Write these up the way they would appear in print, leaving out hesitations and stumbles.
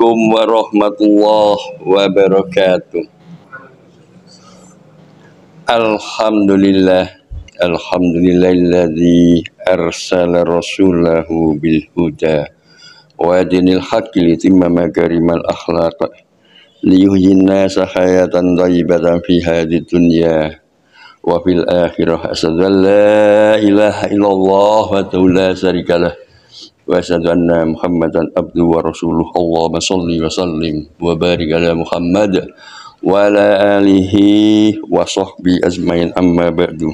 Assalamualaikum warahmatullahi wabarakatuh. Alhamdulillahilladzi arsala rasulahu bil huda wa dinil haqqi litimma makarimal akhlaq liyuhyinna hayatan thayyibatan fi hadhihi dunya wa fil akhirah. Asyhadu an la ilaha illallah wa la syarikalah wa asyhadu anna Muhammadan abduhu wa rasuluh. Allahumma shalli wa sallim wa barik ala Muhammad wa ala alihi wa sahbihi ajmain, amma ba'du.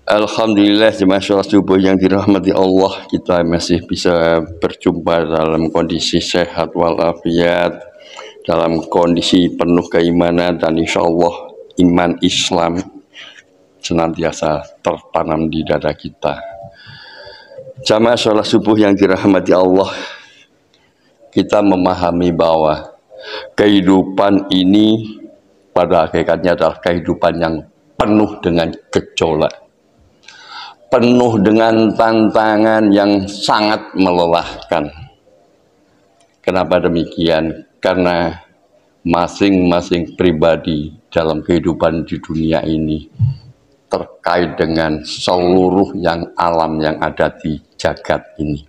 Alhamdulillah, jemaah sholat subuh yang dirahmati Allah, kita masih bisa berjumpa dalam kondisi sehat walafiat, dalam kondisi penuh keimanan, dan insya Allah iman Islam senantiasa tertanam di dada kita. Jamaah sholat subuh yang dirahmati Allah, kita memahami bahwa kehidupan ini pada hakikatnya adalah kehidupan yang penuh dengan gejolak, penuh dengan tantangan yang sangat melelahkan. Kenapa demikian? Karena masing-masing pribadi dalam kehidupan di dunia ini terkait dengan seluruh yang alam yang ada di jagat ini.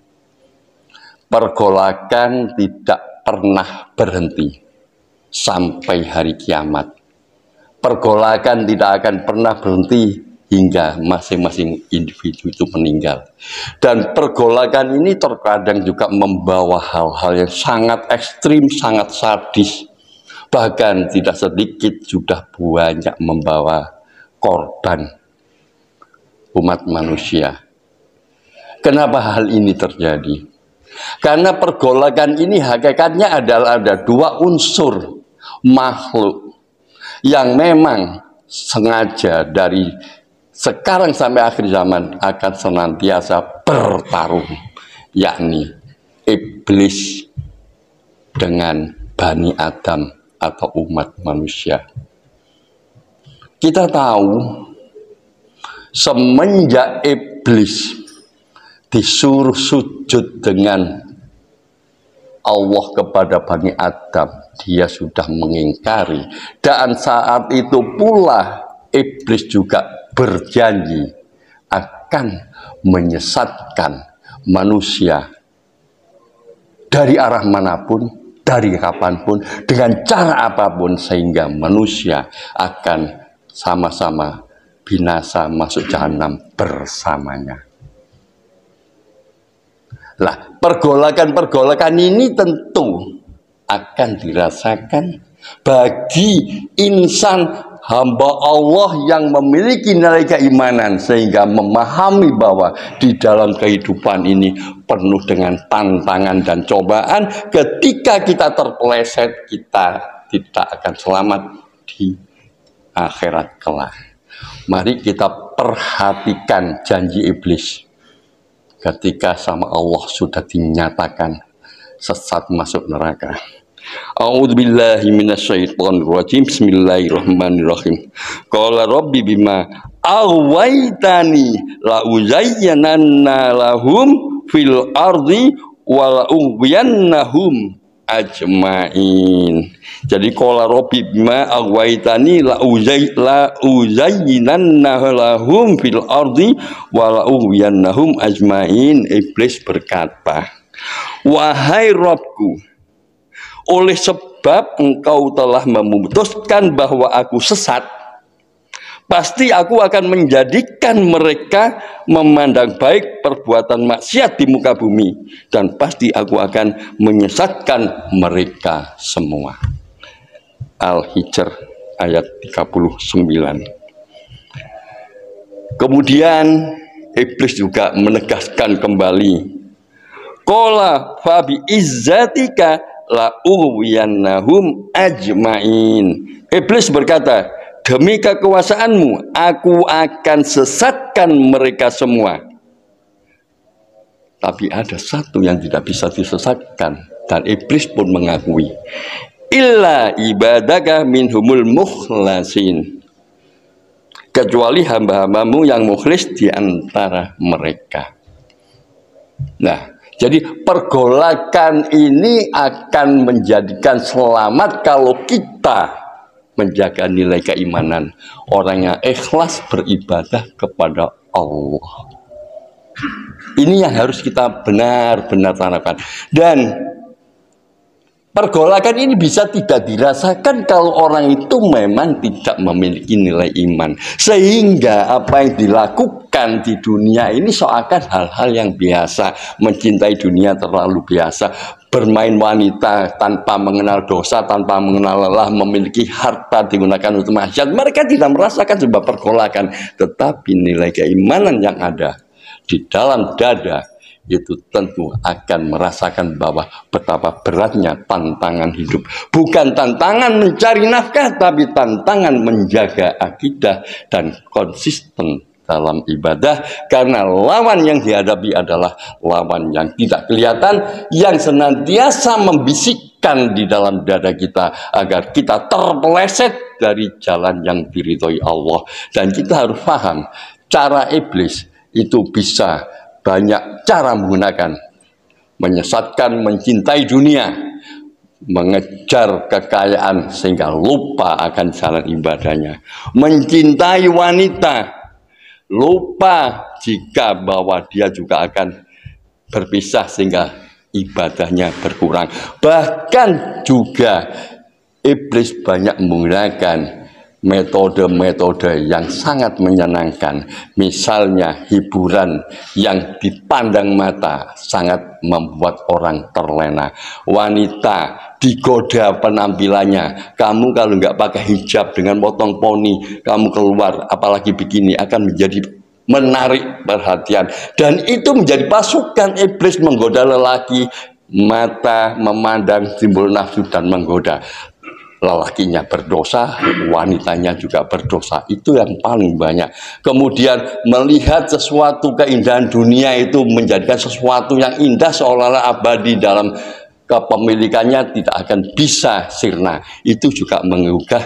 Pergolakan tidak pernah berhenti sampai hari kiamat. Pergolakan tidak akan pernah berhenti hingga masing-masing individu itu meninggal. Dan pergolakan ini terkadang juga membawa hal-hal yang sangat ekstrim, sangat sadis. Bahkan tidak sedikit sudah banyak membawa korban umat manusia. Kenapa hal ini terjadi? Karena pergolakan ini hakikatnya adalah ada dua unsur makhluk yang memang sengaja dari sekarang sampai akhir zaman akan senantiasa bertarung, yakni iblis dengan Bani Adam atau umat manusia. Kita tahu semenjak iblis disuruh sujud dengan Allah kepada Bani Adam, dia sudah mengingkari. Dan saat itu pula iblis juga berjanji akan menyesatkan manusia dari arah manapun, dari kapanpun, dengan cara apapun, sehingga manusia akan sama-sama binasa masuk jahanam bersamanya. Lah, pergolakan ini tentu akan dirasakan bagi insan hamba Allah yang memiliki nilai keimanan, sehingga memahami bahwa di dalam kehidupan ini penuh dengan tantangan dan cobaan. Ketika kita terpeleset, kita tidak akan selamat di akhirat kelak. Mari kita perhatikan janji iblis ketika sama Allah sudah dinyatakan sesat masuk neraka. A'udzubillahi minasyaitonirrajim. Bismillahirrahmanirrahim. Qala rabbi bima aghwaytani la uzayyananna lahum fil ardi wa la ughwiyannahum ajmain. Jadi qala rabbi bima aghwaytani la uzayyinanna lahum fil ardi wa la ughwiyannahum ajmain. Iblis berkata, wahai Rabbku, oleh sebab engkau telah memutuskan bahwa aku sesat, pasti aku akan menjadikan mereka memandang baik perbuatan maksiat di muka bumi, dan pasti aku akan menyesatkan mereka semua. Al-Hijr ayat 39. Kemudian iblis juga menegaskan kembali, qala fabi izzatika la ughwiyannahum ajmain. Iblis berkata, demi kekuasaanmu aku akan sesatkan mereka semua. Tapi ada satu yang tidak bisa disesatkan, dan iblis pun mengakui, illa ibadaka minhumul mukhlasin, kecuali hamba-hambamu yang mukhlis di antara mereka. Nah, Jadi pergolakan ini akan menjadikan selamat kalau kita menjaga nilai keimanan, orang yang ikhlas beribadah kepada Allah. Ini yang harus kita benar-benar tanamkan. Dan pergolakan ini bisa tidak dirasakan kalau orang itu memang tidak memiliki nilai iman. Sehingga apa yang dilakukan di dunia ini seakan hal-hal yang biasa. Mencintai dunia terlalu biasa. Bermain wanita tanpa mengenal dosa, tanpa mengenal lelah, memiliki harta digunakan untuk maksiat. Mereka tidak merasakan sebuah pergolakan. Tetapi nilai keimanan yang ada di dalam dada itu tentu akan merasakan bahwa betapa beratnya tantangan hidup. Bukan tantangan mencari nafkah, tapi tantangan menjaga akidah dan konsisten dalam ibadah. Karena lawan yang dihadapi adalah lawan yang tidak kelihatan, yang senantiasa membisikkan di dalam dada kita agar kita terpeleset dari jalan yang diridhoi Allah. Dan kita harus paham, cara iblis itu bisa banyak cara menggunakan, menyesatkan, mencintai dunia, mengejar kekayaan sehingga lupa akan jalan ibadahnya, mencintai wanita, lupa jika bahwa dia juga akan berpisah sehingga ibadahnya berkurang. Bahkan juga iblis banyak menggunakan metode-metode yang sangat menyenangkan. Misalnya hiburan yang dipandang mata sangat membuat orang terlena. Wanita digoda penampilannya. Kamu kalau nggak pakai hijab dengan potong poni, kamu keluar apalagi begini akan menjadi menarik perhatian. Dan itu menjadi pasukan iblis menggoda lelaki. Mata memandang timbul nafsu dan menggoda. Lelakinya berdosa, wanitanya juga berdosa. Itu yang paling banyak. Kemudian melihat sesuatu keindahan dunia itu menjadikan sesuatu yang indah seolah-olah abadi dalam kepemilikannya, tidak akan bisa sirna. Itu juga menggugah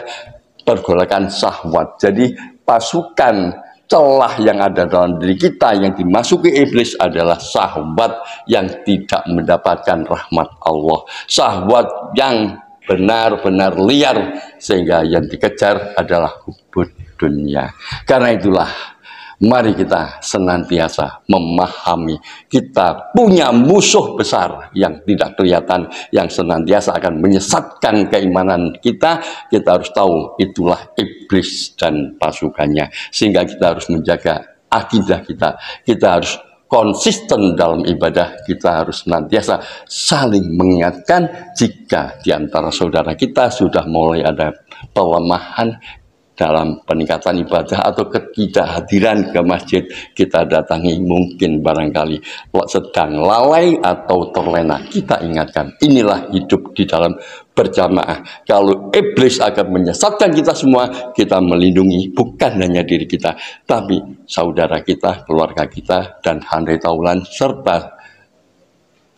pergolakan syahwat. Jadi pasukan celah yang ada dalam diri kita yang dimasuki iblis adalah syahwat yang tidak mendapatkan rahmat Allah. Syahwat yang benar-benar liar, sehingga yang dikejar adalah hubud dunia. Karena itulah mari kita senantiasa memahami kita punya musuh besar yang tidak kelihatan, yang senantiasa akan menyesatkan keimanan kita. Kita harus tahu itulah iblis dan pasukannya, sehingga kita harus menjaga akidah kita. Kita harus konsisten dalam ibadah, kita harus senantiasa saling mengingatkan jika di antara saudara kita sudah mulai ada pelemahan dalam peningkatan ibadah atau ketidakhadiran ke masjid, kita datangi, mungkin barangkali sedang lalai atau terlena, kita ingatkan, inilah hidup di dalam berjamaah. Kalau iblis akan menyesatkan kita semua, kita melindungi bukan hanya diri kita, tapi saudara kita, keluarga kita, dan handai taulan, serta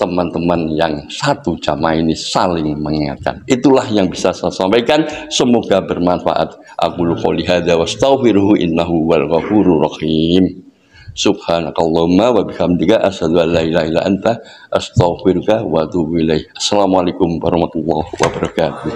teman-teman yang satu jamaah ini saling mengingatkan. Itulah yang bisa saya sampaikan. Semoga bermanfaat. Aku qouli hadza wa astaghfiruhu innahu wal ghafurur rahim. Subhanakallahumma wa bihamdika asyhadu an la ilaha illa anta astaghfiruka wa atubu ilaik. Assalamualaikum warahmatullahi wabarakatuh.